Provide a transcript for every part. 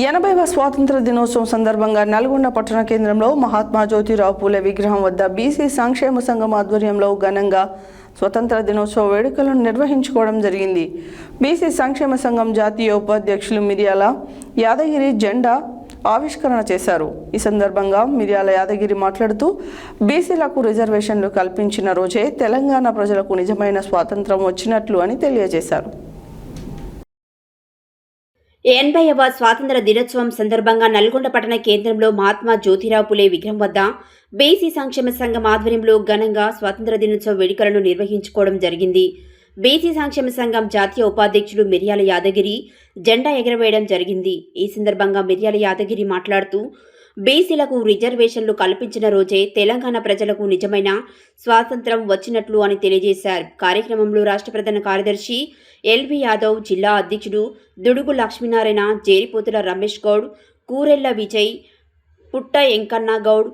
80వ స్వాతంత్ర దినోత్సవం సందర్భంగా నల్గొండ పట్టణ కేంద్రంలో మహాత్మా జ్యోతిరావు పూలే విగ్రహం వద్ద బీసీ సంక్షేమ సంఘం ఆధ్వర్యంలో ఘనంగా స్వతంత్ర దినోత్సవ వేడుకలను నిర్వహించుకోవడం జరిగింది. బీసీ సంక్షేమ సంఘం జాతీయ ఉపాధ్యక్షులు మిర్యాల యాదగిరి జెండా ఆవిష్కరణ చేశారు. ఈ సందర్భంగా మిర్యాల యాదగిరి మాట్లాడుతూ బీసీలకు రిజర్వేషన్లు కల్పించిన రోజే తెలంగాణ ప్రజలకు నిజమైన స్వాతంత్రం వచ్చినట్లు అని తెలియజేశారు. 80వ స్వాతంత్ర దినోత్సవం సందర్భంగా నల్గొండ పట్టణ కేంద్రంలో మహాత్మా జ్యోతిరావు పూలే విగ్రహం వద్ద బీసీ సంక్షేమ సంఘం ఆధ్వర్యంలో ఘనంగా స్వాతంత్ర దినోత్సవ వేడుకలను నిర్వహించుకోవడం జరిగింది. బీసీ సంక్షేమ సంఘం జాతీయ ఉపాధ్యక్షుడు మిర్యాల యాదగిరి జెండా ఎగరవేయడం జరిగింది. ఈ సందర్భంగా మిర్యాల యాదగిరి మాట్లాడుతూ బీసీలకు రిజర్వేషన్లు కల్పించిన రోజే తెలంగాణ ప్రజలకు నిజమైన స్వాతంత్రం వచ్చినట్లు అని తెలియజేశారు. కార్యక్రమంలో రాష్ట్ర ప్రధాన కార్యదర్శి ఎల్వి యాదవ్, జిల్లా అధ్యక్షుడు దుడుగు లక్ష్మీనారాయణ, జేరిపోతుల రమేష్ గౌడ్, కూరెళ్ల విజయ్, పుట్ట ఎంకన్న గౌడ్,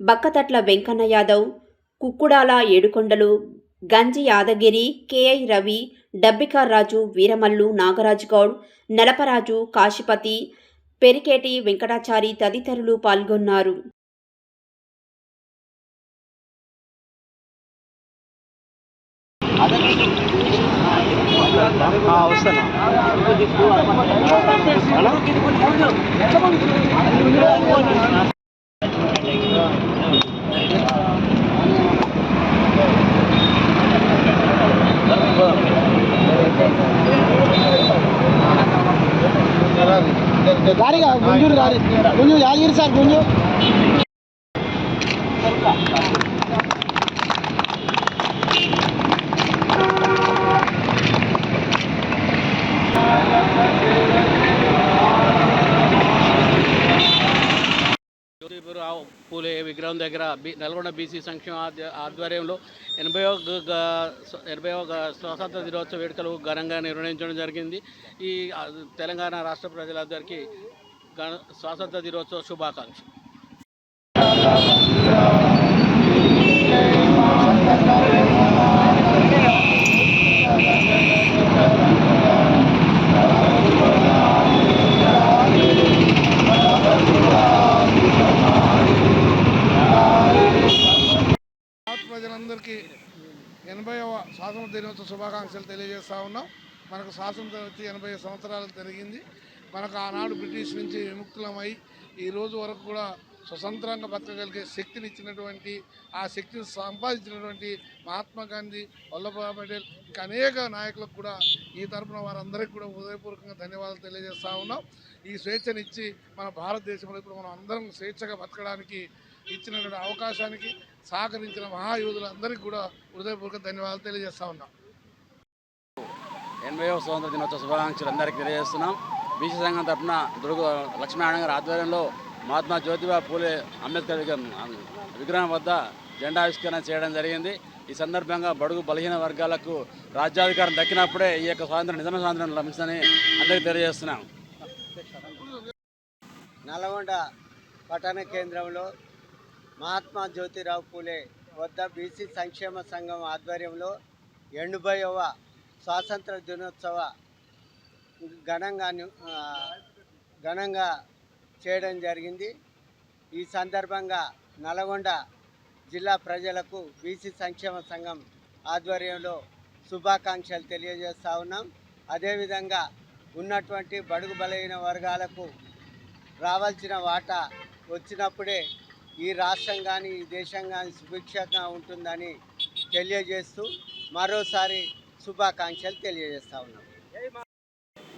బక్కతట్ల వెంకన్న యాదవ్, కుక్కుడాల ఏడుకొండలు, గంజి యాదగిరి, కేఐ రవి, డబ్బికార్ రాజు, వీరమల్లు, నాగరాజు గౌడ్, నలపరాజు, కాశీపతి, పెరికేటి వెంకటాచారి తదితరులు పాల్గొన్నారు. गाड़ीगा गुंजूर गाड़ी गुंजू यादगिरी साहब गुंजू జ్యోతిరావు పూలే విగ్రహం దగ్గర నల్గొండ బీసీ సంక్షేమ ఆధ్వర్యంలో 80వ స్వాతంత్ర దినోత్సవ వేడుకలు ఘనంగా నిర్వహించడం జరిగింది. ఈ తెలంగాణ రాష్ట్ర ప్రజలందరికీ స్వాతంత్ర దినోత్సవ శుభాకాంక్షలు. ప్రజలందరికీ 80వ స్వాతంత్ర దినోత్సవ శుభాకాంక్షలు తెలియజేస్తూ ఉన్నాం. మనకు స్వాతంత్రం వచ్చి 80 సంవత్సరాలు జరిగింది. మనకు ఆనాడు బ్రిటిష్ నుంచి విముక్తులమై ఈ రోజు వరకు కూడా స్వతంత్రంగా బతకగలిగే శక్తిని ఇచ్చినటువంటి, ఆ శక్తిని సంపాదించినటువంటి మహాత్మా గాంధీ, వల్లభాయ్ పటేల్ ఇంకా అనేక నాయకులకు కూడా ఈ తరపున వారందరికీ కూడా హృదయపూర్వకంగా ధన్యవాదాలు తెలియజేస్తూ ఉన్నాం. ఈ స్వేచ్ఛనిచ్చి మన భారతదేశంలో ఇప్పుడు మనం అందరం స్వేచ్ఛగా బతకడానికి ఇచ్చినటువంటి అవకాశానికి సహకరించిన మహాయోధులందరికీ కూడా హృదయపూర్వక ధన్యవాదాలు తెలియజేస్తూ ఉన్నాం. 80వ స్వాతంత్ర దినోత్సవ శుభాకాంక్షలు అందరికీ తెలియజేస్తున్నాం. బీసీ సంఘం తరఫున దుర్గ లక్ష్మీనారాయణ గారి ఆధ్వర్యంలో మహాత్మా జ్యోతిరావు పూలే అంబేద్కర్ విగ్రహం వద్ద జెండా ఆవిష్కరణ చేయడం జరిగింది. ఈ సందర్భంగా బడుగు బలహీన వర్గాలకు రాజ్యాధికారం దక్కినప్పుడే ఈ యొక్క స్వాతంత్రం నిజమైన స్వాతంత్రం లభించిందని అందరికీ తెలియజేస్తున్నాం. నల్గొండ పట్టణ కేంద్రంలో మహాత్మా జ్యోతిరావు పూలే వద్ద బీసీ సంక్షేమ సంఘం ఆధ్వర్యంలో 80వ స్వాతంత్ర దినోత్సవ ఘనంగా చేయడం జరిగింది. ఈ సందర్భంగా నల్గొండ జిల్లా ప్రజలకు బీసీ సంక్షేమ సంఘం ఆధ్వర్యంలో శుభాకాంక్షలు తెలియజేస్తూ ఉన్నాం. అదేవిధంగా ఉన్నటువంటి బడుగు బలహీన వర్గాలకు రావాల్సిన వాటా వచ్చినప్పుడే ఈ రాష్ట్రం కానీ ఈ దేశం కానీ సుభిక్షంగా ఉంటుందని తెలియజేస్తూ మరోసారి శుభాకాంక్షలు తెలియజేస్తూ ఉన్నాం.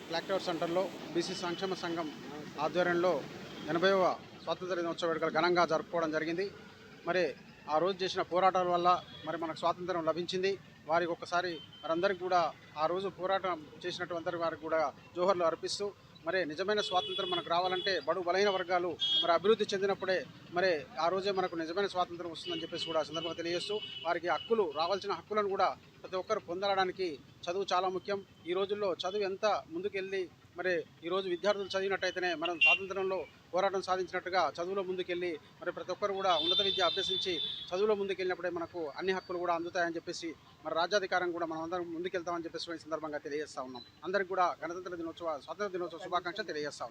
బ్లాక్ టవర్ సెంటర్లో బీసీ సంక్షేమ సంఘం ఆధ్వర్యంలో 80వ స్వాతంత్ర దినోత్సవ వేడుకలు ఘనంగా జరుపుకోవడం జరిగింది. మరి ఆ రోజు చేసిన పోరాటాల వల్ల మనకు స్వాతంత్రం లభించింది. వారికి ఒక్కసారి మరందరికీ కూడా ఆ రోజు పోరాటం చేసినటువంటి వారికి కూడా జోహర్లు అర్పిస్తూ నిజమైన స్వాతంత్రం మనకు రావాలంటే బడుగు బలహీన వర్గాలు అభివృద్ధి చెందినప్పుడే ఆ రోజే మనకు నిజమైన స్వాతంత్రం వస్తుందని చెప్పేసి కూడా సందర్భంగా తెలియజేస్తూ వారికి హక్కులు రావాల్సిన హక్కులను కూడా ప్రతి ఒక్కరు పొందడానికి చదువు చాలా ముఖ్యం. ఈ రోజుల్లో చదువు ఎంత ముందుకెళ్ళి ఈరోజు విద్యార్థులు చదివినట్టయితేనే మనం స్వాతంత్రంలో పోరాటం సాధించినట్టుగా చదువులో ముందుకెళ్ళి ప్రతి ఒక్కరు కూడా ఉన్నత విద్య అభ్యసించి చదువులో ముందుకెళ్ళినప్పుడే మనకు అన్ని హక్కులు కూడా అందుతాయని చెప్పేసి రాజ్యాధికారం కూడా మనం అందరం ముందుకెళ్తామని చెప్పేసి ఈ సందర్భంగా తెలియజేస్తా ఉన్నాం. అందరికీ కూడా స్వాతంత్ర దినోత్సవ శుభాకాంక్షలు తెలియజేస్తాం.